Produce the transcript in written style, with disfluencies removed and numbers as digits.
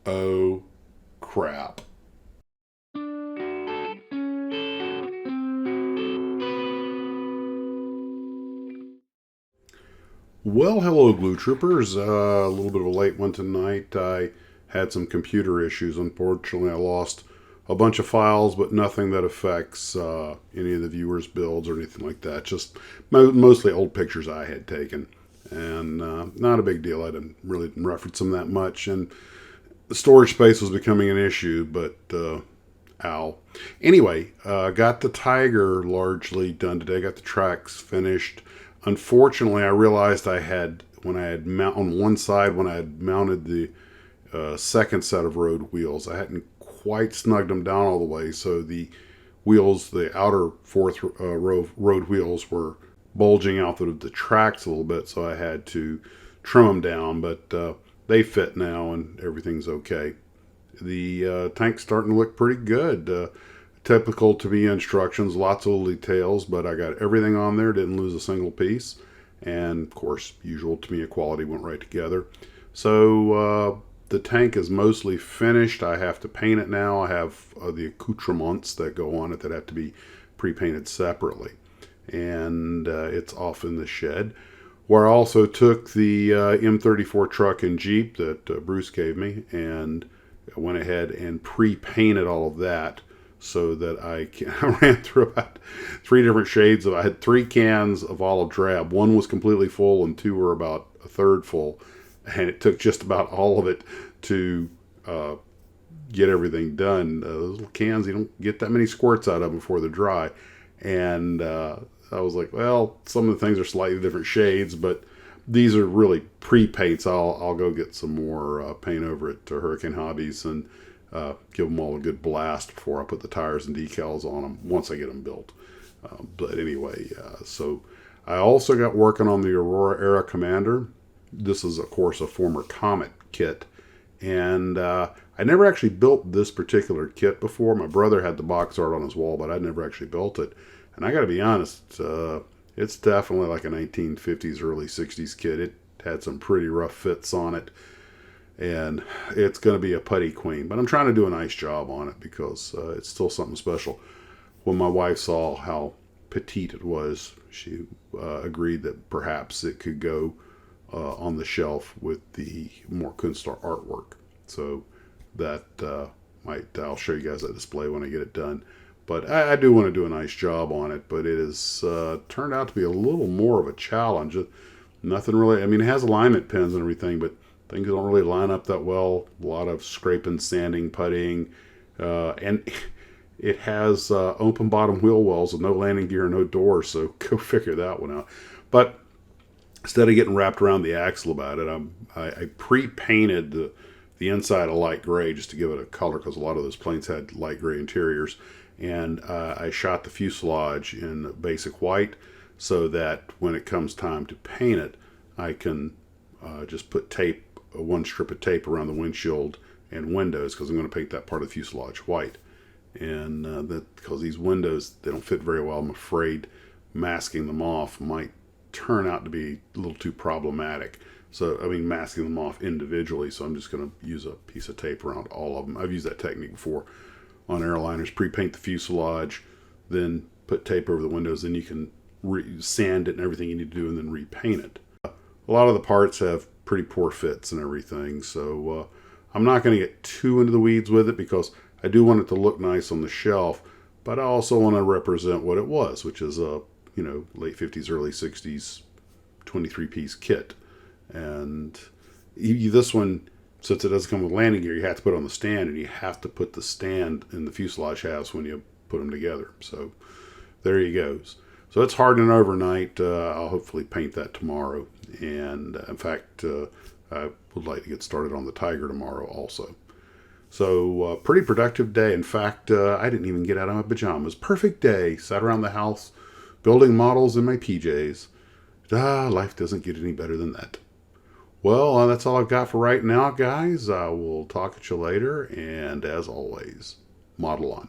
Oh, crap. Well, hello, Glue Troopers. A little bit of a late one tonight. I had some computer issues. Unfortunately, I lost a bunch of files, but nothing that affects any of the viewers' builds or anything like that. Just mostly old pictures I had taken. And not a big deal. I didn't really reference them that much. And the storage space was becoming an issue, but ow. Anyway, got the Tiger largely done today. Got the tracks finished. Unfortunately, I realized I had when I had on one side when I had mounted the second set of road wheels, I hadn't quite snugged them down all the way, so the wheels, the outer fourth row road wheels, were bulging out the tracks a little bit, so I had to trim them down, but they fit now and everything's okay. The tank's starting to look pretty good. Typical to be instructions, lots of little details, but I got everything on there, didn't lose a single piece. And of course, usual to me, quality went right together. So the tank is mostly finished. I have to paint it now. I have the accoutrements that go on it that have to be pre-painted separately. And it's off in the shed, where I also took the M34 truck and Jeep that Bruce gave me and went ahead and pre-painted all of that so that I ran through about three different shades of. I had three cans of olive drab. One was completely full, and two were about a third full. And it took just about all of it to get everything done. Those little cans, you don't get that many squirts out of them before they're dry. And I was like, well, some of the things are slightly different shades, but these are really pre-paints. I'll go get some more paint over at Hurricane Hobbies and give them all a good blast before I put the tires and decals on them once I get them built. But anyway, so I also got working on the Aurora Aero Commander. This is, of course, a former Comet kit. And I never actually built this particular kit before. My brother had the box art on his wall, but I'd never actually built it. And I got to be honest, it's definitely like a 1950s, early 60s kit. It had some pretty rough fits on it. And it's going to be a putty queen. But I'm trying to do a nice job on it because it's still something special. When my wife saw how petite it was, she agreed that perhaps it could go on the shelf with the more Kunstar artwork. So that I'll show you guys that display when I get it done. But I do want to do a nice job on it, but it has turned out to be a little more of a challenge. Nothing really, I mean, it has alignment pins and everything, but things don't really line up that well. A lot of scraping, sanding, puttying, and it has open bottom wheel wells with no landing gear, no door, so go figure that one out. But instead of getting wrapped around the axle about it, I pre-painted the inside a light gray just to give it a color because a lot of those planes had light gray interiors. And I shot the fuselage in basic white so that when it comes time to paint it, I can just put tape, one strip of tape around the windshield and windows because I'm going to paint that part of the fuselage white. And that because these windows, they don't fit very well, I'm afraid masking them off might turn out to be a little too problematic. So, I mean, masking them off individually. So I'm just going to use a piece of tape around all of them. I've used that technique before on airliners. Pre-paint the fuselage, then put tape over the windows. Then you can sand it and everything you need to do and then repaint it. A lot of the parts have pretty poor fits and everything. So I'm not going to get too into the weeds with it because I do want it to look nice on the shelf. But I also want to represent what it was, which is a late 50s, early 60s 23-piece kit. And this one, since it doesn't come with landing gear, you have to put it on the stand, and you have to put the stand in the fuselage halves when you put them together. So there he goes. So it's hardening overnight. I'll hopefully paint that tomorrow. And in fact, I would like to get started on the Tiger tomorrow also. So pretty productive day. In fact, I didn't even get out of my pajamas. Perfect day. Sat around the house building models in my PJs. Life doesn't get any better than that. Well, that's all I've got for right now, guys. I will talk at you later. And as always, model on.